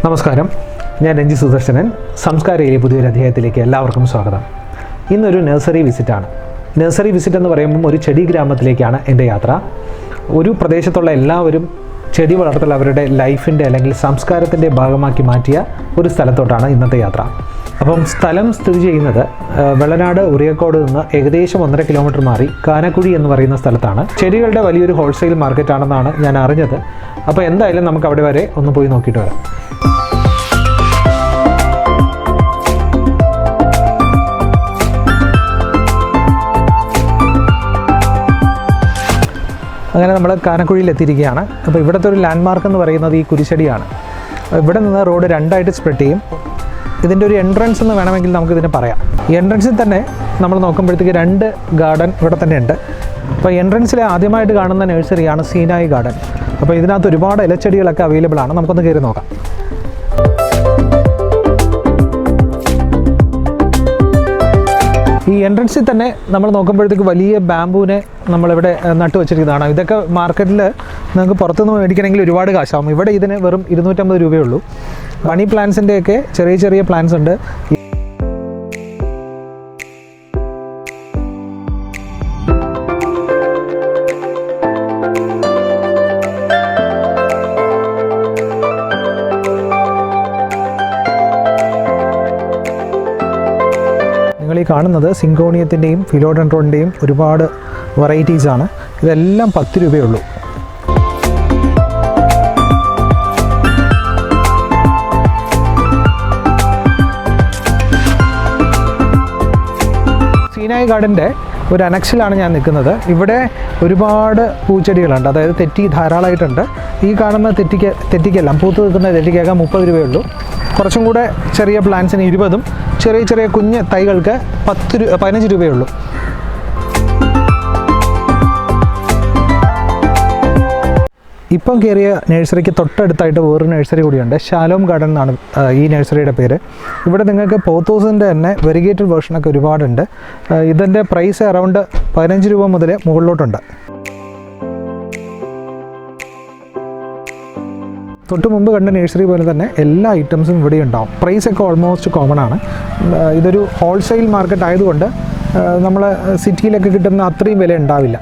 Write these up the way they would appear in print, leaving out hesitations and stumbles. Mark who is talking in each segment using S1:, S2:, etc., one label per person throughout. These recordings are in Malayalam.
S1: നമസ്കാരം, ഞാൻ രഞ്ജി സുദർശനൻ. സംസ്കാരയിലെ പുതിയൊരു അധ്യായത്തിലേക്ക് എല്ലാവർക്കും സ്വാഗതം. ഇന്നൊരു നഴ്സറി വിസിറ്റാണ്. നഴ്സറി വിസിറ്റ് എന്ന് പറയുമ്പം ഒരു ചെടി ഗ്രാമത്തിലേക്കാണ് എൻ്റെ യാത്ര. ഒരു പ്രദേശത്തുള്ള എല്ലാവരും ചെടി വളർത്തൽ അവരുടെ ലൈഫിൻ്റെ അല്ലെങ്കിൽ സംസ്കാരത്തിൻ്റെ ഭാഗമാക്കി മാറ്റിയ ഒരു സ്ഥലത്തോട്ടാണ് ഇന്നത്തെ യാത്ര. അപ്പം സ്ഥലം സ്ഥിതി ചെയ്യുന്നത് വെള്ളനാട് ഉറിയക്കോട് നിന്ന് ഏകദേശം 1.5 കിലോമീറ്റർ മാറി കാനക്കുഴി എന്ന് പറയുന്ന സ്ഥലത്താണ്. ചെടികളുടെ വലിയൊരു ഹോൾസെയിൽ മാർക്കറ്റാണെന്നാണ് ഞാൻ അറിഞ്ഞത്. അപ്പോൾ എന്തായാലും നമുക്ക് അവിടെ വരെ ഒന്ന് പോയി നോക്കിയിട്ട് വരാം. അങ്ങനെ നമ്മൾ കാനക്കുഴിയിൽ എത്തിയിരിക്കുകയാണ്. അപ്പോൾ ഇവിടുത്തെ ഒരു ലാൻഡ്മാർക്ക് എന്ന് പറയുന്നത് ഈ കുരിശടിയാണ്. ഇവിടെ നിന്ന് റോഡ് 2ആയിട്ട് സ്പ്ലിറ്റ് ചെയ്യും. ഇതിൻ്റെ ഒരു എൻട്രൻസ് എന്ന് വേണമെങ്കിൽ നമുക്കിതിനെ പറയാം. ഈ എൻട്രൻസിൽ തന്നെ നമ്മൾ നോക്കുമ്പോഴത്തേക്ക് 2 ഗാർഡൻ ഇവിടെ തന്നെ ഉണ്ട്. അപ്പോൾ എൻട്രൻസിൽ ആദ്യമായിട്ട് കാണുന്ന നഴ്സറിയാണ് സീനായി ഗാർഡൻ. അപ്പോൾ ഇതിനകത്ത് ഒരുപാട് ഇലച്ചെടികളൊക്കെ അവൈലബിൾ ആണ്. നമുക്കൊന്ന് കയറി നോക്കാം. ഈ എൻട്രൻസിൽ തന്നെ നമ്മൾ നോക്കുമ്പോഴത്തേക്ക് വലിയ ബാംബൂവിനെ നമ്മളിവിടെ നട്ടു വെച്ചിരിക്കുന്നതാണ്. ഇതൊക്കെ മാർക്കറ്റിൽ നിങ്ങൾക്ക് പുറത്തുനിന്ന് മേടിക്കണമെങ്കിൽ ഒരുപാട് കാശാവും. ഇവിടെ ഇതിന് വെറും 250 രൂപയേ ഉള്ളൂ. മണി പ്ലാന്റ്സിൻ്റെയൊക്കെ ചെറിയ ചെറിയ പ്ലാന്റ്സ് ഉണ്ട്. നിങ്ങൾ ഈ കാണുന്നത് സിങ്കോണിയത്തിൻ്റെയും ഫിലോഡെൻഡ്രോണിൻ്റെയും ഒരുപാട് വെറൈറ്റീസാണ്. ഇതെല്ലാം 10 രൂപയേ ഉള്ളൂ. സീനായി ഗാർഡൻ്റെ ഒരു അനക്സിലാണ് ഞാൻ നിൽക്കുന്നത്. ഇവിടെ ഒരുപാട് പൂച്ചെടികളുണ്ട്. അതായത് തെറ്റി ധാരാളമായിട്ടുണ്ട്. ഈ കാണുന്ന തെറ്റിക്കെല്ലാം പൂത്ത് നിൽക്കുന്ന തെറ്റിക്കൊക്കെ 30 രൂപയേ ഉള്ളൂ. കുറച്ചും കൂടെ ചെറിയ പ്ലാന്റ്സിന് 20ഉം ചെറിയ ചെറിയ കുഞ്ഞ് തൈകൾക്ക് 15 രൂപയേ ഉള്ളൂ. ഇപ്പം കയറിയ നഴ്സറിക്ക് തൊട്ടടുത്തായിട്ട് വേറൊരു നഴ്സറി കൂടിയുണ്ട്. ഷാലോം ഗാർഡൻ എന്നാണ് ഈ നഴ്സറിയുടെ പേര്. ഇവിടെ നിങ്ങൾക്ക് പോത്തോസിൻ്റെ തന്നെ വെരിഗേറ്റഡ് വേർഷനൊക്കെ ഒരുപാടുണ്ട്. ഇതിൻ്റെ പ്രൈസ് അറൗണ്ട് 15 രൂപ മുതൽ മുകളിലോട്ടുണ്ട്. തൊട്ട് മുമ്പ് കണ്ട നഴ്സറി പോലെ തന്നെ എല്ലാ ഐറ്റംസും ഇവിടെ ഉണ്ടാവും. പ്രൈസൊക്കെ ഓൾമോസ്റ്റ് കോമൺ ആണ്. ഇതൊരു ഹോൾസെയിൽ മാർക്കറ്റ് ആയതുകൊണ്ട് നമ്മൾ സിറ്റിയിലൊക്കെ കിട്ടുന്ന അത്രയും വില ഉണ്ടാവില്ല.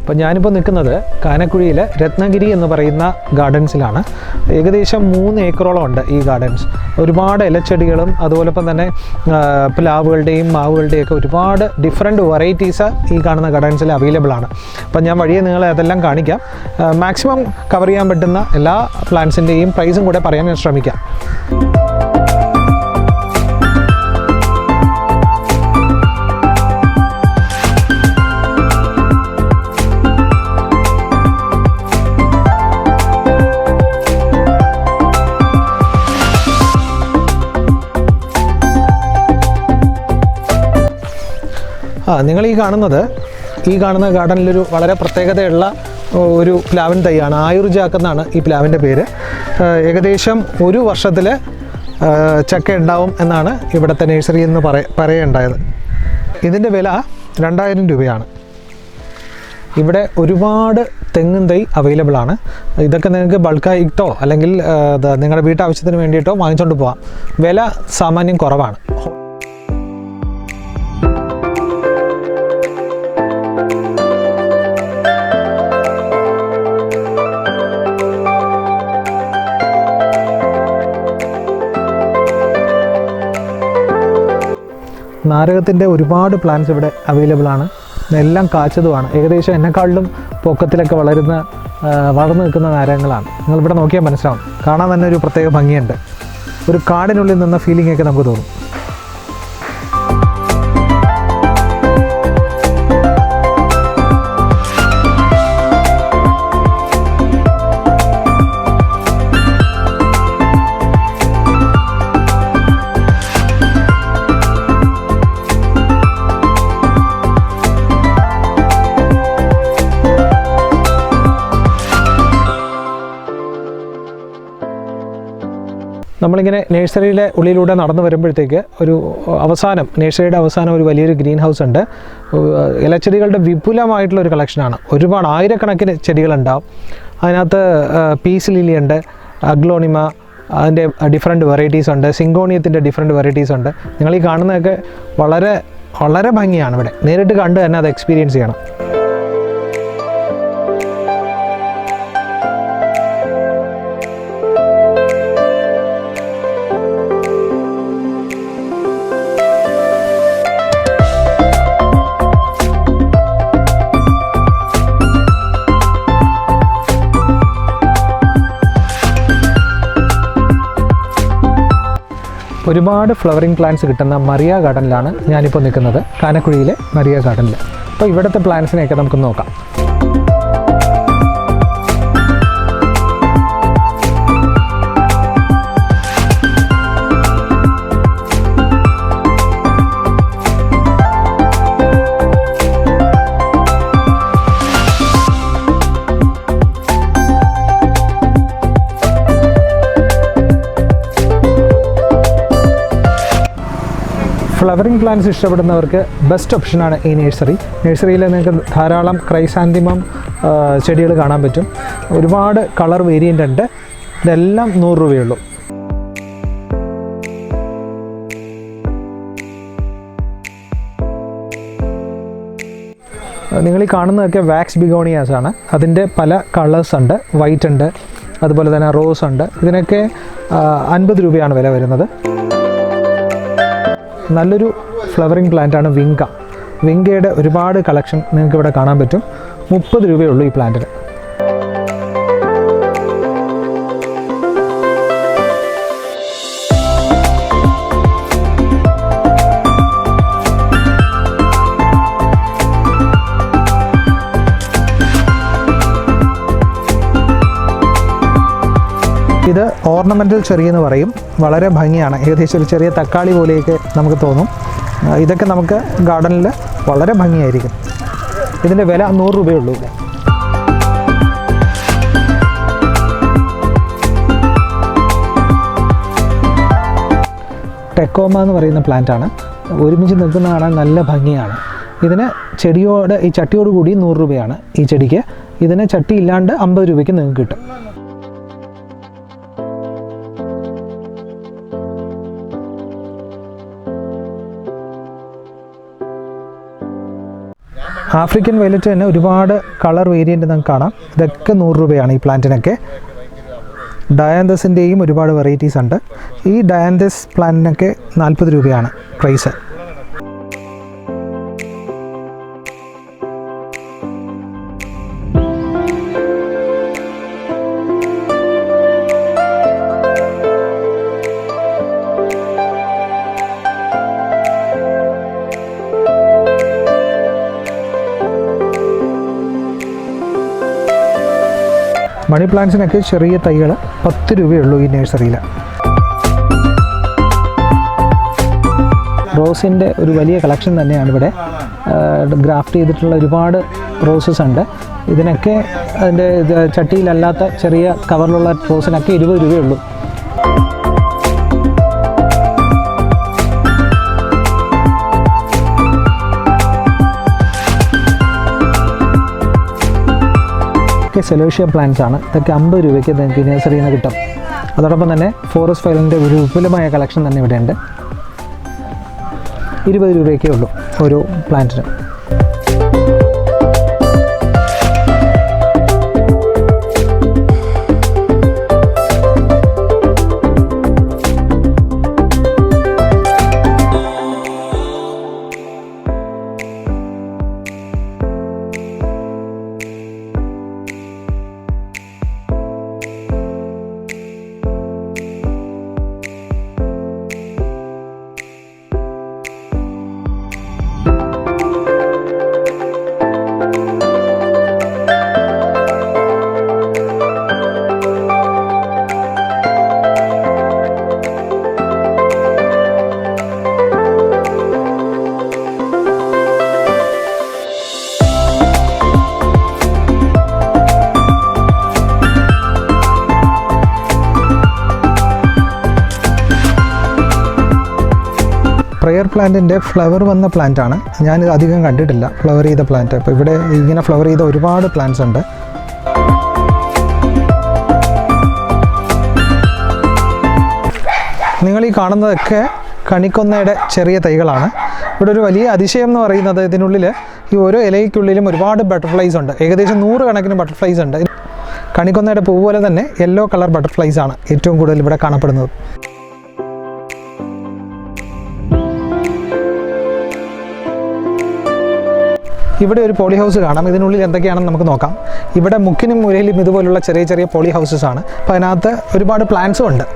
S1: അപ്പോൾ ഞാനിപ്പോൾ നിൽക്കുന്നത് കാനക്കുഴിയിൽ രത്നഗിരി എന്ന് പറയുന്ന ഗാർഡൻസിലാണ്. ഏകദേശം 3 ഏക്കറോളം ഉണ്ട് ഈ ഗാർഡൻസ്. ഒരുപാട് ഇലച്ചെടികളും അതുപോലൊപ്പം തന്നെ പ്ലാവുകളുടെയും മാവുകളുടെയും ഒക്കെ ഒരുപാട് ഡിഫറെൻറ്റ് വെറൈറ്റീസ് ഈ കാണുന്ന ഗാർഡൻസിൽ അവൈലബിൾ ആണ്. അപ്പം ഞാൻ വഴിയെ നിങ്ങളെ അതെല്ലാം കാണിക്കാം. മാക്സിമം കവർ ചെയ്യാൻ പറ്റുന്ന എല്ലാ പ്ലാന്റ്സിൻ്റെയും പ്രൈസും കൂടെ പറയാൻ ഞാൻ ശ്രമിക്കാം. നിങ്ങൾ ഈ കാണുന്ന ഗാർഡനിലൊരു വളരെ പ്രത്യേകതയുള്ള ഒരു പ്ലാവിൻ തൈയാണ്. ആയുർജാക്ക് എന്നാണ് ഈ പ്ലാവിൻ്റെ പേര്. ഏകദേശം 1 വർഷത്തിൽ ചക്ക ഉണ്ടാവും എന്നാണ് ഇവിടുത്തെ നഴ്സറി എന്ന് പറയുണ്ടായത്. ഇതിൻ്റെ വില 2000 രൂപയാണ്. ഇവിടെ ഒരുപാട് തെങ്ങിൻ തൈ അവൈലബിൾ ആണ്. ഇതൊക്കെ നിങ്ങൾക്ക് ബൾക്കായിട്ടോ അല്ലെങ്കിൽ നിങ്ങളുടെ വീട്ടാവശ്യത്തിന് വേണ്ടിയിട്ടോ വാങ്ങിച്ചുകൊണ്ട് പോകാം. വില സാമാന്യം കുറവാണ്. നാരകത്തിൻ്റെ ഒരുപാട് പ്ലാന്റ്സ് ഇവിടെ അവൈലബിൾ ആണ്. എല്ലാം കാച്ചതുമാണ്. ഏകദേശം എന്നെക്കാളിലും പൊക്കത്തിലൊക്കെ വളർന്നു നിൽക്കുന്ന നാരകങ്ങളാണ്. നിങ്ങളിവിടെ നോക്കിയാൽ മനസ്സിലാവും. കാണാൻ തന്നെ ഒരു പ്രത്യേക ഭംഗിയുണ്ട്. ഒരു കാടിനുള്ളിൽ നിന്ന ഫീലിംഗ് ഒക്കെ നമുക്ക് തോന്നും. നമ്മളിങ്ങനെ നഴ്സറിയിലെ ഉള്ളിലൂടെ നടന്നു വരുമ്പോഴത്തേക്ക് ഒരു നഴ്സറിയുടെ അവസാനം ഒരു വലിയൊരു ഗ്രീൻ ഹൗസ് ഉണ്ട്. ഇലച്ചെടികളുടെ വിപുലമായിട്ടുള്ളൊരു കളക്ഷനാണ്. ഒരുപാട് ആയിരക്കണക്കിന് ചെടികളുണ്ടാവും. അതിനകത്ത് പീസ് ലില്ലി ഉണ്ട്, അഗ്ലോണിമ, അതിൻ്റെ ഡിഫറെൻറ്റ് വെറൈറ്റീസ് ഉണ്ട്, സിങ്കോണിയത്തിൻ്റെ ഡിഫറെൻറ്റ് വെറൈറ്റീസ് ഉണ്ട്. നിങ്ങൾ ഈ കാണുന്നതൊക്കെ വളരെ വളരെ ഭംഗിയാണ്. ഇവിടെ നേരിട്ട് കണ്ട് തന്നെ അത് എക്സ്പീരിയൻസ് ചെയ്യണം. ഒരുപാട് ഫ്ലവറിങ് പ്ലാന്റ്സ് കിട്ടുന്ന മറിയ ഗാർഡനിലാണ് ഞാനിപ്പോൾ നിൽക്കുന്നത്, കാനക്കുഴിയിലെ മറിയ ഗാർഡനിൽ. അപ്പോൾ ഇവിടുത്തെ പ്ലാന്റ്സിനെയൊക്കെ നമുക്ക് നോക്കാം. ഫ്ലവറിംഗ് പ്ലാന്റ്സ് ഇഷ്ടപ്പെടുന്നവർക്ക് ബെസ്റ്റ് ഓപ്ഷനാണ് ഈ നഴ്സറിയിൽ നിങ്ങൾക്ക് ധാരാളം ക്രൈസാന്തിമം ചെടികൾ കാണാൻ പറ്റും. ഒരുപാട് കളർ വേരിയൻ്റ് ഉണ്ട്. ഇതെല്ലാം 100 രൂപയുള്ളൂ. നിങ്ങൾ ഈ കാണുന്നതൊക്കെ വാക്സ് ബിഗോണിയാസ് ആണ്. അതിൻ്റെ പല കളേഴ്സ് ഉണ്ട്. വൈറ്റ് ഉണ്ട്, അതുപോലെ തന്നെ റോസ് ഉണ്ട്. ഇതിനൊക്കെ 50 രൂപയാണ് വില വരുന്നത്. നല്ലൊരു ഫ്ലവറിംഗ് പ്ലാന്റാണ് വിങ്കയുടെ ഒരുപാട് കളക്ഷൻ നിങ്ങൾക്ക് ഇവിടെ കാണാൻ പറ്റും. 30 രൂപയുള്ളൂ ഈ പ്ലാന്റിന്. ഇത് ഓർണമെൻ്റൽ ചെറി എന്ന് പറയും. വളരെ ഭംഗിയാണ്. ഏകദേശം ഒരു ചെറിയ തക്കാളി പോലെയൊക്കെ നമുക്ക് തോന്നും. ഇതൊക്കെ നമുക്ക് ഗാർഡനിൽ വളരെ ഭംഗിയായിരിക്കും. ഇതിൻ്റെ വില 100 രൂപയുള്ളൂ. ടെക്കോമ എന്ന് പറയുന്ന പ്ലാന്റാണ്. ഒരുമിച്ച് നിൽക്കുന്ന കാണാൻ നല്ല ഭംഗിയാണ്. ഇതിന് ഈ ചട്ടിയോട് കൂടി 100 രൂപയാണ് ഈ ചെടിക്ക്. ഇതിന് ചട്ടി ഇല്ലാണ്ട് 50 രൂപയ്ക്ക് നിങ്ങൾക്ക് കിട്ടും. ആഫ്രിക്കൻ വയലറ്റ് തന്നെ ഒരുപാട് കളർ വേരിയൻ്റ് നമുക്ക് കാണാം. ഇതൊക്കെ 100 രൂപയാണ് ഈ പ്ലാന്റിനൊക്കെ. ഡയാന്തസിൻ്റെയും ഒരുപാട് വെറൈറ്റീസ് ഉണ്ട്. ഈ ഡയാന്തസ് പ്ലാന്റിനൊക്കെ 40 രൂപയാണ് പ്രൈസ്. മണി പ്ലാന്റ്സിനൊക്കെ ചെറിയ തൈകൾ 10 രൂപയുള്ളൂ ഈ നഴ്സറിയിൽ. റോസിൻ്റെ ഒരു വലിയ കളക്ഷൻ തന്നെയാണ് ഇവിടെ. ഗ്രാഫ്റ്റ് ചെയ്തിട്ടുള്ള ഒരുപാട് റോസസ് ഉണ്ട്. ഇതിനൊക്കെ അതിൻ്റെ ചട്ടിയിലല്ലാത്ത ചെറിയ കവറിലുള്ള റോസിനൊക്കെ 20 രൂപയുള്ളൂ. സെലോഷ്യ പ്ലാന്റ്സ് ആണ്. ഇതൊക്കെ 50 രൂപയ്ക്ക് നിങ്ങൾക്ക് നഴ്സറിയിൽ നിന്ന് കിട്ടും. അതോടൊപ്പം തന്നെ ഫോറസ്റ്റ് ഫയലിൻ്റെ ഒരു വിപുലമായ കളക്ഷൻ തന്നെ ഇവിടെയുണ്ട്. 20 രൂപയൊക്കെ ഉള്ളൂ ഓരോ പ്ലാന്റിനും.
S2: പ്രയർ പ്ലാന്റിൻ്റെ ഫ്ലവർ വന്ന പ്ലാന്റാണ്. ഞാനിത് അധികം കണ്ടിട്ടില്ല ഫ്ലവർ ചെയ്ത പ്ലാന്റ്. അപ്പോൾ ഇവിടെ ഇങ്ങനെ ഫ്ലവർ ചെയ്ത ഒരുപാട് പ്ലാന്റ്സ് ഉണ്ട്. നിങ്ങൾ ഈ കാണുന്നതൊക്കെ കണിക്കൊന്നയുടെ ചെറിയ തൈകളാണ്. ഇവിടെ ഒരു വലിയ അതിശയം എന്ന് പറയുന്നത് ഇതിനുള്ളിൽ ഈ ഓരോ ഇലയ്ക്കുള്ളിലും ഒരുപാട് ബട്ടർഫ്ലൈസ് ഉണ്ട്. ഏകദേശം 100 കണക്കിന് ബട്ടർഫ്ലൈസ് ഉണ്ട്. കണിക്കൊന്നയുടെ പൂ പോലെ തന്നെ യെല്ലോ കളർ ബട്ടർഫ്ലൈസ് ആണ് ഏറ്റവും കൂടുതൽ ഇവിടെ കാണപ്പെടുന്നത്. ഇവിടെ ഒരു പോളി ഹൗസ് കാണാം. ഇതിനുള്ളിൽ എന്തൊക്കെയാണെന്ന് നമുക്ക് നോക്കാം. ഇവിടെ മുക്കിനും മുരയിലും ഇതുപോലുള്ള ചെറിയ ചെറിയ പോളി ഹൗസസ് ആണ്. അപ്പോൾ അതിനകത്ത് ഒരുപാട് പ്ലാന്റ്സും ഉണ്ട്.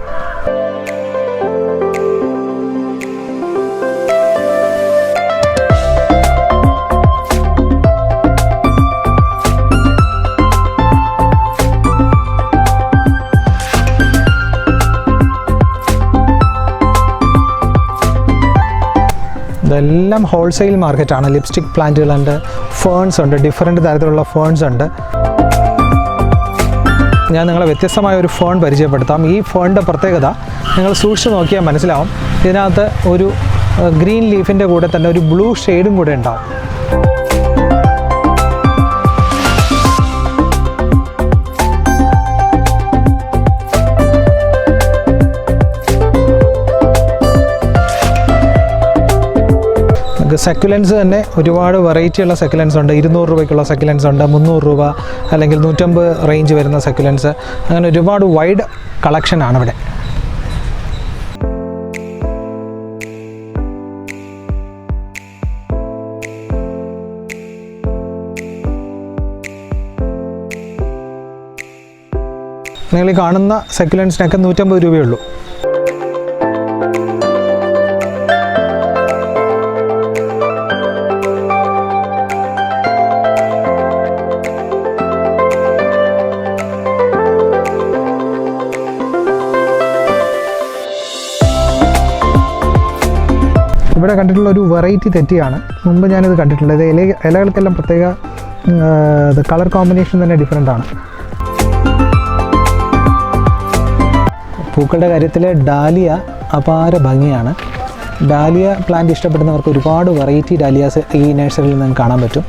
S2: ഇതെല്ലാം ഹോൾസെയിൽ മാർക്കറ്റാണ്. ലിപ്സ്റ്റിക് പ്ലാന്റുകളുണ്ട്, ഫേൺസ് ഉണ്ട്, ഡിഫറെൻറ്റ് തരത്തിലുള്ള ഫേൺസ് ഉണ്ട്. ഞാൻ നിങ്ങളെ വ്യത്യസ്തമായ ഒരു ഫേൺ പരിചയപ്പെടുത്താം. ഈ ഫേണിൻ്റെ പ്രത്യേകത നിങ്ങൾ സൂക്ഷിച്ച് നോക്കിയാൽ മനസ്സിലാവും. ഇതിനകത്ത് ഒരു ഗ്രീൻ ലീഫിൻ്റെ കൂടെ തന്നെ ഒരു ബ്ലൂ ഷെയ്ഡും കൂടെ ഉണ്ടാവും. സെക്കുലൻസ് തന്നെ ഒരുപാട് വെറൈറ്റിയുള്ള സെക്കുലൻസ് ഉണ്ട്. 200 രൂപയ്ക്കുള്ള സെക്കുലൻസ് ഉണ്ട്, 300 രൂപ അല്ലെങ്കിൽ 150 റേഞ്ച് വരുന്ന സെക്കുലൻസ്. അങ്ങനെ ഒരുപാട് വൈഡ് കളക്ഷനാണ് ഇവിടെ. നിങ്ങൾ ഈ കാണുന്ന സെക്കുലൻസിനൊക്കെ 150 രൂപയേ ഉള്ളൂ. ഇവിടെ കണ്ടിട്ടുള്ള ഒരു വെറൈറ്റി തെറ്റിയാണ്. മുമ്പ് ഞാനിത് കണ്ടിട്ടുള്ളത്. ഇലകൾക്കെല്ലാം പ്രത്യേക കളർ കോമ്പിനേഷൻ തന്നെ ഡിഫറെൻ്റ് ആണ്. പൂക്കളുടെ കാര്യത്തിൽ ഡാലിയ അപാര ഭംഗിയാണ്. ഡാലിയ പ്ലാന്റ് ഇഷ്ടപ്പെടുന്നവർക്ക് ഒരുപാട് വെറൈറ്റി ഡാലിയാസ് ഈ നഴ്സറിയിൽ നിന്ന് കാണാൻ പറ്റും.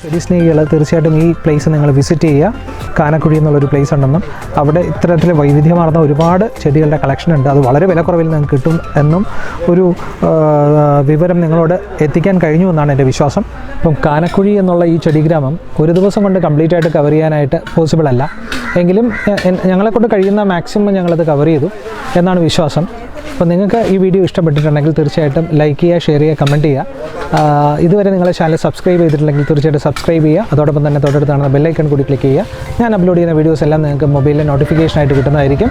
S2: ചെടി സ്നേഹികൾ തീർച്ചയായിട്ടും ഈ പ്ലേസ് നിങ്ങൾ വിസിറ്റ് ചെയ്യുക. കാനക്കുഴി എന്നുള്ളൊരു പ്ലേസ് ഉണ്ടെന്നും അവിടെ ഇത്തരത്തിൽ വൈവിധ്യമാർന്ന ഒരുപാട് ചെടികളുടെ കളക്ഷൻ ഉണ്ട്. അത് വളരെ വിലക്കുറവിൽ നിങ്ങൾക്ക് കിട്ടും എന്നും ഒരു വിവരം നിങ്ങളോട് എത്തിക്കാൻ കഴിഞ്ഞു എന്നാണ് എൻ്റെ വിശ്വാസം. അപ്പം കാനക്കുഴി എന്നുള്ള ഈ ചെടിഗ്രാമം ഒരു ദിവസം കൊണ്ട് കംപ്ലീറ്റ് ആയിട്ട് കവർ ചെയ്യാനായിട്ട് പോസിബിൾ അല്ല. എങ്കിലും ഞങ്ങളെക്കൊണ്ട് കഴിയുന്ന മാക്സിമം ഞങ്ങളത് കവർ ചെയ്തു എന്നാണ് വിശ്വാസം. അപ്പോൾ നിങ്ങൾക്ക് ഈ വീഡിയോ ഇഷ്ടപ്പെട്ടിട്ടുണ്ടെങ്കിൽ തീർച്ചയായിട്ടും ലൈക്ക് ചെയ്യുക, ഷെയർ ചെയ്യുക, കമൻറ്റ് ചെയ്യുക. ഇതുവരെ നിങ്ങളെ ചാനൽ സബ്സ്ക്രൈബ് ചെയ്തിട്ടില്ലെങ്കിൽ തീർച്ചയായിട്ടും സബ്സ്ക്രൈബ് ചെയ്യുക. അതോടൊപ്പം തന്നെ തൊട്ടടുത്ത് കാണുന്ന ബെല്ലൈക്കൺ കൂടി ക്ലിക്ക് ചെയ്യുക. ഞാൻ അപ്ലോഡ് ചെയ്യുന്ന വീഡിയോസ് എല്ലാം നിങ്ങൾക്ക് മൊബൈലിൽ നോട്ടിഫിക്കേഷനായിട്ട് കിട്ടുന്നതായിരിക്കും.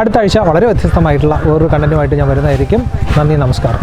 S2: അടുത്ത ആഴ്ച വളരെ വ്യത്യസ്തമായിട്ടുള്ള വേറൊരു കണ്ടൻറ്റുമായിട്ട് ഞാൻ വരുന്നതായിരിക്കും. നന്ദി, നമസ്കാരം.